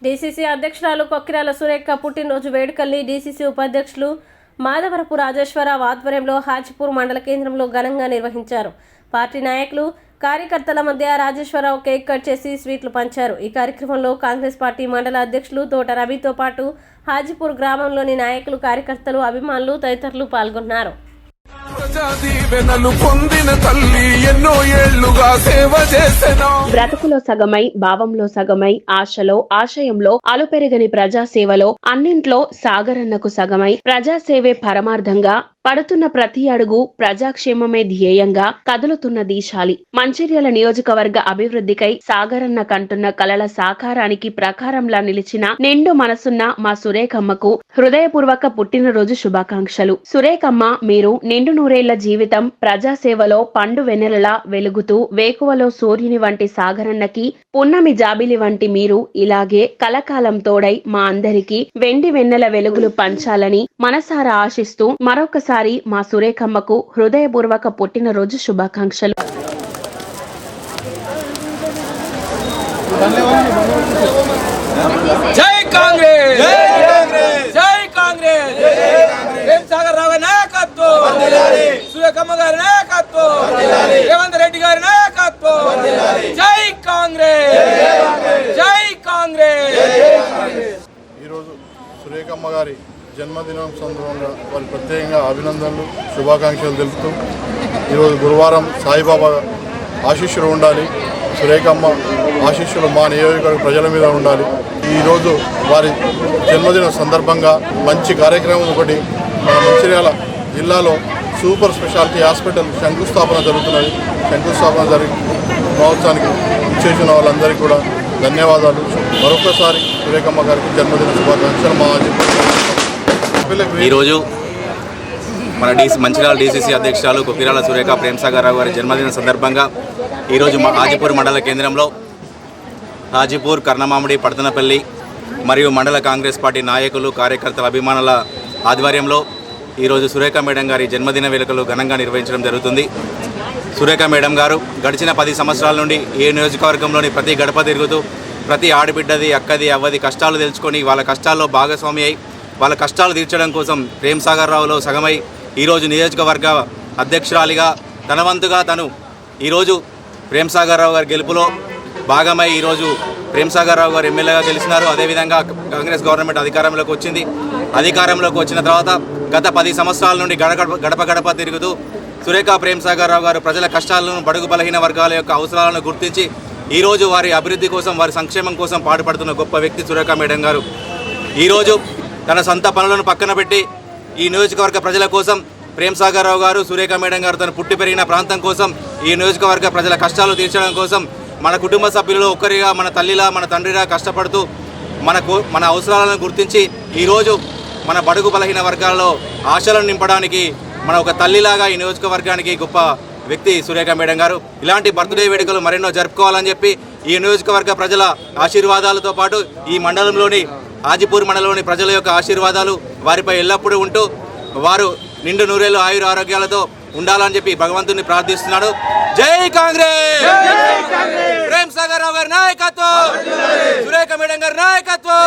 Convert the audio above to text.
DCC అధ్యక్షురాలు కొక్కిరాల సురేఖ పుట్టినరోజు వేడుకల్ని DCC ఉపాధ్యక్షులు మాధవరపు రాజేశ్వరరావు ఆధ్వర్యంలో హాజీపూర్ మండల కేంద్రంలో ఘనంగా నిర్వహించారు. పార్టీ నాయకులు, కార్యకర్తల మధ్య రాజేశ్వరరావు కేక్ కట్ చేసి స్వీట్లు పంచారు. ఈ కార్యక్రమంలో కాంగ్రెస్ పార్టీ మండల అధ్యక్షులు తోట రవితో పాటు హాజీపూర్ గ్రామంలోని నాయకులు, కార్యకర్తలు, అభిమానులు తదితరులు పాల్గొన్నారు. బ్రతుకులో సగమై, భావంలో సగమై, ఆశలో, ఆశయంలో, అలుపెరగని ప్రజాసేవలో, అన్నింట్లో సాగరన్నకు సగమై, ప్రజాసేవే పరమార్థంగా పడుతున్న ప్రతి అడుగు ప్రజాక్షేమమే ధ్యేయంగా కదులుతున్న దీశాలి. మంచిర్యాల నియోజకవర్గ అభివృద్ధికై సాగరన్న కంటున్న కలల సాకారానికి ప్రకారంలా నిలిచిన నిండు మనసున్న మా సురేఖమ్మకు హృదయపూర్వక పుట్టినరోజు శుభాకాంక్షలు. సురేఖమ్మ, మీరు నిండు నూరేళ్ల జీవితం ప్రజాసేవలో పండు వెన్నెలలా వెలుగుతూ వేకువలో సూర్యుని వంటి సాగరన్నకి పున్నమి జాబిలి వంటి మీరు ఇలాగే కలకాలం తోడై మా అందరికీ వెండి వెన్నెల వెలుగులు పంచాలని మనసారా ఆశిస్తూ మరొకసారి మా సురేఖమ్మకు హృదయపూర్వక పుట్టినరోజు శుభాకాంక్షలు. జై కాంగ్రెస్, జై కాంగ్రెస్, ప్రేమ్సాగర్ రావు నాయకత్వం, సురేఖమ్మ గారి నాయకత్వం, రేవంత్ రెడ్డి గారి నాయకత్వం. జై కాంగ్రెస్, జై కాంగ్రెస్. ఈరోజు సురేఖమ్మ గారి జన్మదినం సందర్భంగా వారి ప్రత్యేకంగా అభినందనలు, శుభాకాంక్షలు తెలుపుతూ ఈరోజు గురువారం సాయిబాబా ఆశీస్సులు ఉండాలి, సురేఖమ్మ ఆశీస్సులు మా నియోజకవర్గ ప్రజల మీద ఉండాలి. ఈరోజు వారి జన్మదినం సందర్భంగా మంచి కార్యక్రమం ఒకటి మన మంచిర్యాల జిల్లాలో సూపర్ స్పెషాలిటీ హాస్పిటల్ శంకుస్థాపన జరుగుతున్నది. శంకుస్థాపన జరిగి మహోత్సవానికి చేసిన వాళ్ళందరికీ కూడా ధన్యవాదాలు. మరొకసారి సురేఖమ్మ గారికి జన్మదిన శుభాకాంక్షలు. మా ఈరోజు మన మంచిర్యాల డీసీసీ అధ్యక్షురాలు కొక్కిరాల సురేఖ ప్రేమ్సాగర్ రావు గారి జన్మదిన సందర్భంగా ఈరోజు మా హాజీపూర్ మండల కేంద్రంలో హాజీపూర్, కర్ణమామిడి, పడతనపల్లి మరియు మండల కాంగ్రెస్ పార్టీ నాయకులు, కార్యకర్తల, అభిమానుల ఆధ్వర్యంలో ఈరోజు సురేఖ మేడం గారి జన్మదిన వేడుకలు ఘనంగా నిర్వహించడం జరుగుతుంది. సురేఖ మేడం గారు గడిచిన 10 సంవత్సరాల నుండి ఏ నియోజకవర్గంలోని ప్రతి గడప తిరుగుతూ ప్రతి ఆడబిడ్డది, అక్కది, అవ్వది కష్టాలు తెలుసుకొని వాళ్ళ కష్టాల్లో భాగస్వామి అయి వాళ్ళ కష్టాలు తీర్చడం కోసం ప్రేమ్సాగర్ రావులో సగమై ఈరోజు నియోజకవర్గ అధ్యక్షురాలిగా తన వంతుగా తను ఈరోజు ప్రేమ్సాగర్ రావు గారి గెలుపులో భాగమై ఈరోజు ప్రేమ్సాగర్ రావు గారు ఎమ్మెల్యేగా గెలిచినారు. అదేవిధంగా కాంగ్రెస్ గవర్నమెంట్ అధికారంలోకి వచ్చింది. అధికారంలోకి వచ్చిన తర్వాత గత 10 సంవత్సరాల నుండి గడప గడప తిరుగుతూ సురేఖ ప్రేమ్సాగర్ రావు గారు ప్రజల కష్టాలను, బడుగు బలహీన వర్గాల యొక్క అవసరాలను గుర్తించి ఈరోజు వారి అభివృద్ధి కోసం, వారి సంక్షేమం కోసం పాటుపడుతున్న గొప్ప వ్యక్తి సురేఖ మేడం గారు. ఈరోజు తన సొంత పనులను పక్కన పెట్టి ఈ నియోజకవర్గ ప్రజల కోసం ప్రేమ్సాగర్ రావు గారు, సురేఖ మేడం గారు తను పుట్టి పెరిగిన ప్రాంతం కోసం, ఈ నియోజకవర్గ ప్రజల కష్టాలు తీర్చడం కోసం మన కుటుంబ సభ్యులలో ఒక్కరిగా, మన తల్లిలా, మన తండ్రిలా కష్టపడుతూ మన అవసరాలను గుర్తించి ఈరోజు మన బడుగు బలహీన వర్గాల్లో ఆశలను నింపడానికి మన ఒక తల్లిలాగా ఈ నియోజకవర్గానికి గొప్ప వ్యక్తి సురేఖ మేడం గారు. ఇలాంటి బర్త్డే వేడుకలు మరెన్నో జరుపుకోవాలని చెప్పి ఈ నియోజకవర్గ ప్రజల ఆశీర్వాదాలతో పాటు ఈ మండలంలోని హాజీపూర్ మండలంలోని ప్రజల యొక్క ఆశీర్వాదాలు వారిపై ఎల్లప్పుడూ ఉంటూ వారు నిండు నూరేళ్లు ఆయుర ఆరోగ్యాలతో ఉండాలని చెప్పి భగవంతుని ప్రార్థిస్తున్నాడు. జై కాంగ్రెస్, ప్రేమ్సాగర్ రావు గారి నాయకత్వం, సురేఖ మేడం గారి నాయకత్వం.